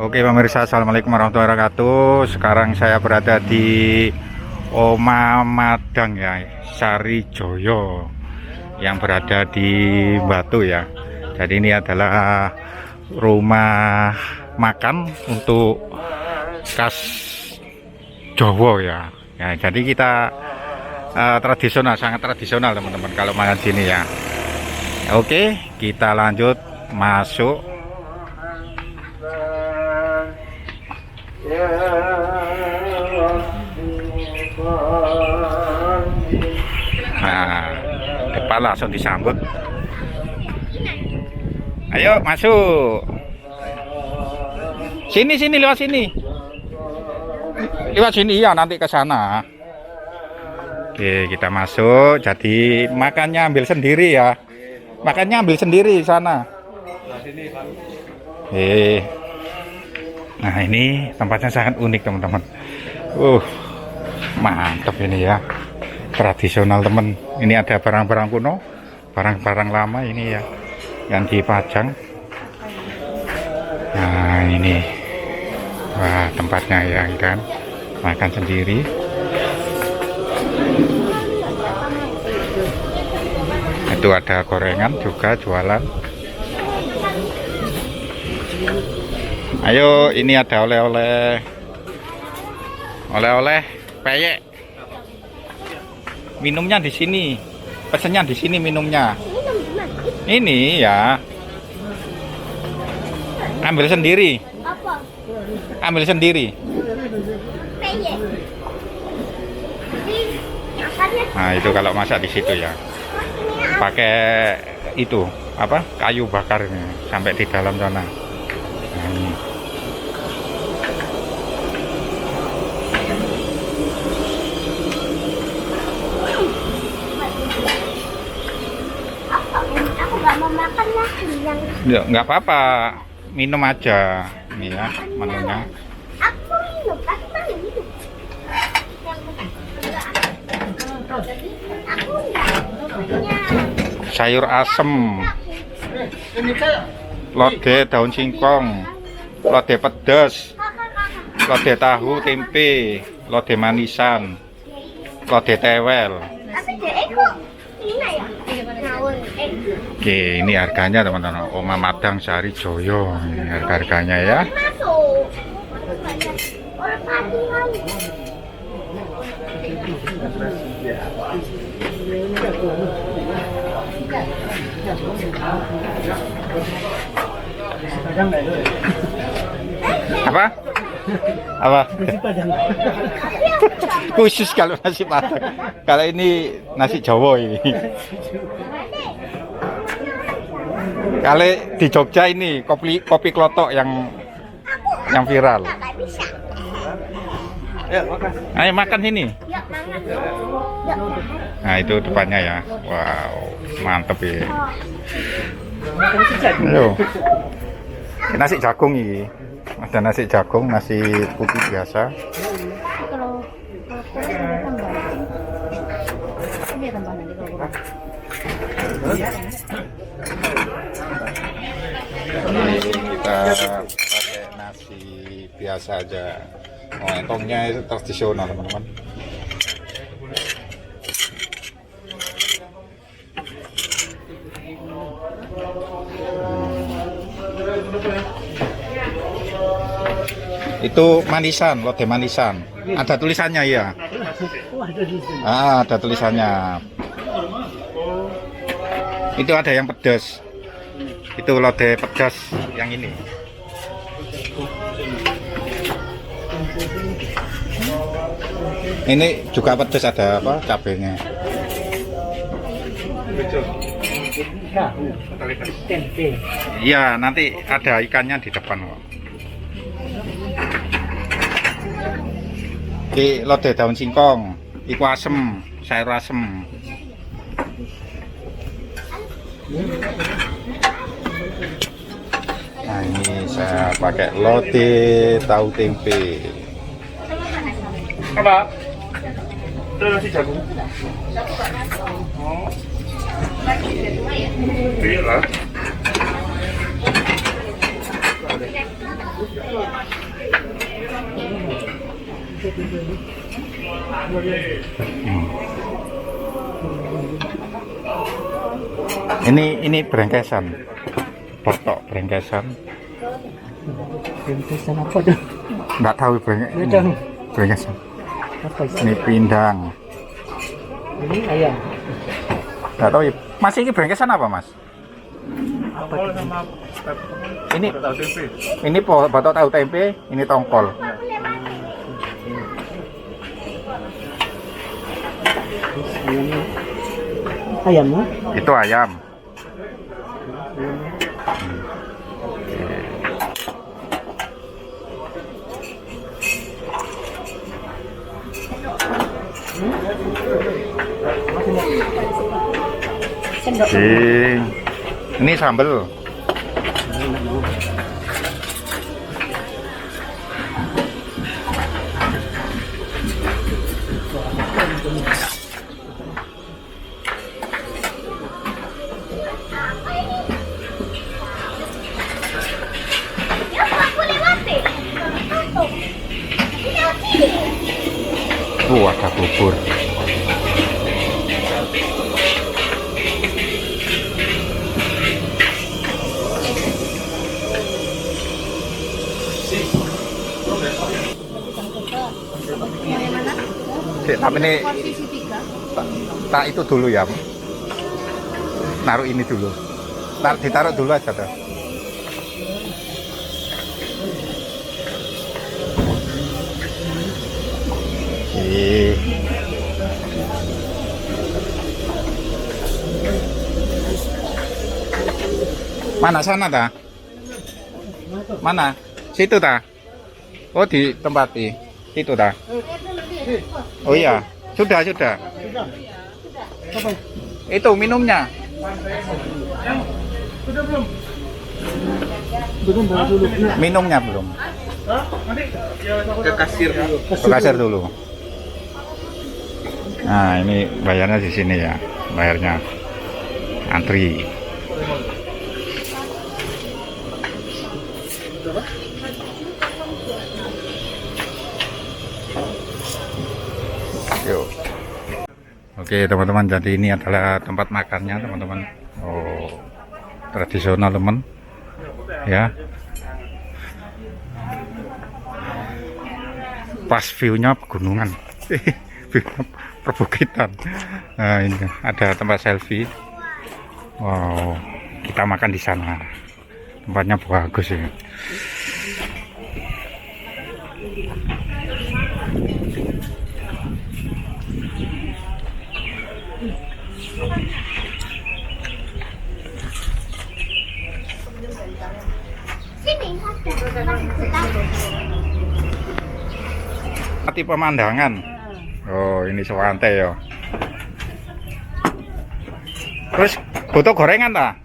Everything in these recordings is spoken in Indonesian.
Oke pemirsa, assalamualaikum warahmatullahi wabarakatuh. Sekarang saya berada di Oma Madang ya, Sari Joyo, yang berada di Batu ya. Jadi ini adalah rumah makan untuk khas Jawa ya. Ya, jadi kita tradisional, sangat tradisional teman-teman kalau makan sini ya. Oke, kita lanjut masuk. Nah, depan langsung disambut. Ayo masuk. Sini lewat sini. Lewat sini ya, nanti ke sana. Oke, kita masuk. Jadi makannya ambil sendiri ya. Makannya ambil sendiri sana. Nah, ini tempatnya sangat unik teman-teman. Mantap ini ya. Tradisional teman. Ini ada barang-barang kuno, barang-barang lama ini ya yang dipajang. Nah, ini. Wah, tempatnya ya kan. Makan sendiri. Itu ada gorengan juga jualan. Ayo, ini ada oleh-oleh. Oleh-oleh peyek. Minumnya di sini. Pesennya di sini minumnya. Ini ya. Ambil sendiri. Apa? Ambil sendiri. Peyek. Nah, itu kalau masak di situ ya. Pakai itu apa? Kayu bakar ini sampai di dalam sana. Nah, ini. Aku nggak mau makan lah yang. Ya, nggak apa-apa, minum aja. Ini ya menunya. Aku minum, aku mau minum. Aku enggak. Sayur asem, lodeh daun singkong, lodeh pedas, lodeh tahu tempe, lodeh manisan, lodeh tewel. Tapi dia kok ini ya? Ngawur. Oke, ini harganya teman-teman. Oma Madang Sari Joyo. Ini harga-harganya ya. Masuk. Orang patihan. Apa? Apa? Khusus kalau nasi padang. Kalau ini nasi Jawa ini. Kalau di Jogja ini kopi klotok yang viral. Nggak bisa. Ayo makan sini. Yuk makan. Yuk. Nah, itu depannya ya. Wow, mantep ya. Ayo. Nasi jagung ini. Ada nasi jagung, nasi putih biasa. Kalau tambah. Ini tambah nanti kalau kurang. Kita pakai nasi biasa aja. Oh, entongnya itu tradisional teman-teman. Itu manisan, lodeh manisan. Ada tulisannya ya. Ada tulisannya. Itu ada yang pedas. Itu lodeh pedas yang ini. Ini juga pedas, ada apa? Cabenya. Iya, nanti ada ikannya di depan kok. Ini lodeh daun singkong, iku asem, sayur asem. Nah, ini saya pakai lodeh tahu tempe. Apa? Terus nasi jagung. Oh. Iya lah. Ini brengkesan, portok brengkesan. Brengkesan apa tuh? Nggak tahu brengkesan. Apa itu? Ini pindang. Ini ayam. Nggak tahu ya. Mas ini brengkesan apa mas? Apa itu? Ini batok tahu tempe, ini tongkol. Ayamnya? Itu ayam. Ini sambal. Ada bubur. Tapi ini tak itu dulu ya. Naruh ini dulu. Ditaruh dulu aja tuh. Mana sana dah? Mana? Situ dah? Oh di tempat di situ dah? Oh iya, sudah. Itu minumnya. Minumnya belum. Ke kasir dulu. Ke kasir dulu. Nah ini bayarnya di sini ya, bayarnya antri. Yuk. Oke teman-teman, jadi ini adalah tempat makannya teman-teman. Oh tradisional teman ya. Pas view-nya pegunungan. Perbukitan. Nah, ini ada tempat selfie. Wow, kita makan di sana. Tempatnya bagus ya. Mati pemandangan. Oh, ini Swante ya. Terus butuh gorengan tak?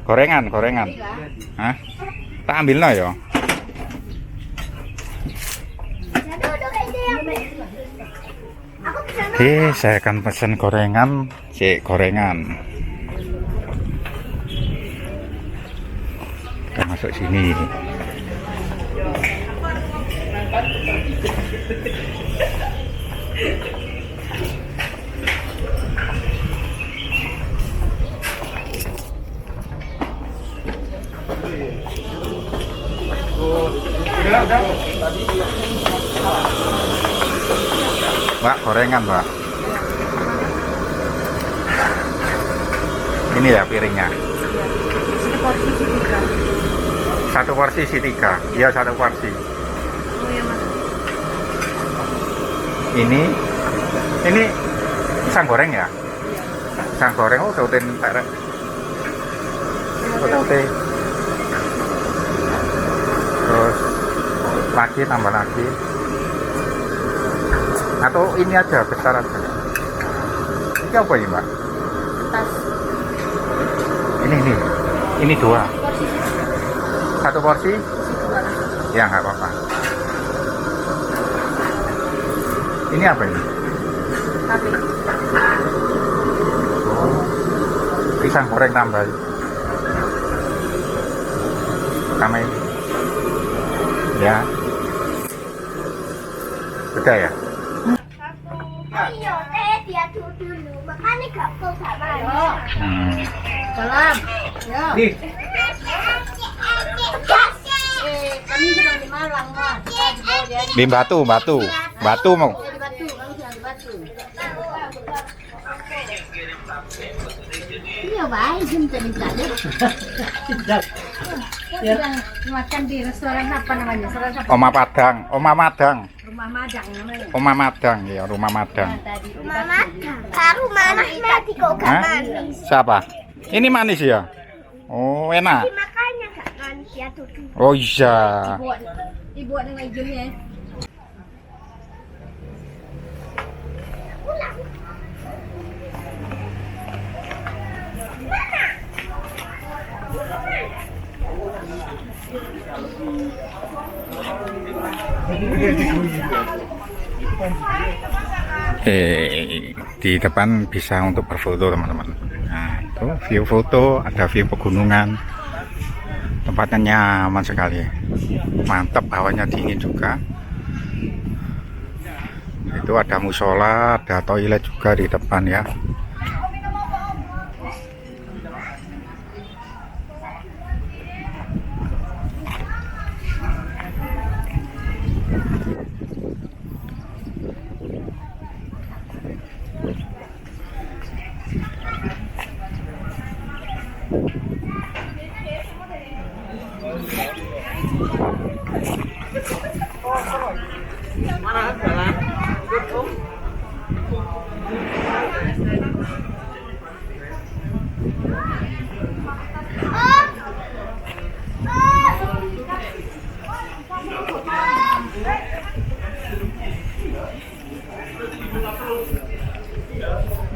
Gorengan. Hah? Tak ambil no ya. Oke, saya akan pesan gorengan. Gorengan. Kita masuk sini. Mbak, gorengan mbak. Ini ya piringnya. Satu porsi isi 3. Iya, satu porsi. Ini pisang goreng ya? Pisang goreng. Oh, sautin terek. Sautin. Terus lagi, tambah lagi. Atau ini aja, besar aja. Ini apa ini mbak? Tas. Ini 2. Satu porsi? Ya nggak apa-apa. Ini apa ini? Tapi. Pisang goreng tambah. Sama ini. ya. Udah ya? Iya, dia dulu. Makanya gak kok gak main. Salam. Ya. Nih, Kami sedang di Malang, Mas. Di Batu mau. Di Batu, kami sedang di Batu. Iya, baik, minta deh. Ya. Sedang makan di restoran apa namanya? Restoran apa? Oma Padang, Oma Madang, Rumah Madang namanya. Oma Madang ya, rumah Madang. Tadi Mama, baru mana nanti kok gak Hah? manis. Siapa? Ini manis ya? Oh, enak. Makanya gak manis dia dulu. Oh iya. dibuat dengan hijaunya. Di depan bisa untuk berfoto teman-teman. Nah itu view foto, ada view pegunungan, tempatnya nyaman sekali, mantap, hawanya dingin juga. Itu ada musola, ada toilet juga di depan ya. mana jalan?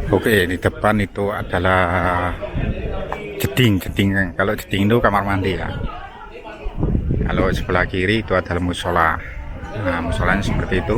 Oke, di depan itu adalah jeding. Kalau jeding itu kamar mandi ya. Kalau sebelah kiri itu adalah musola. Nah, musolanya seperti itu.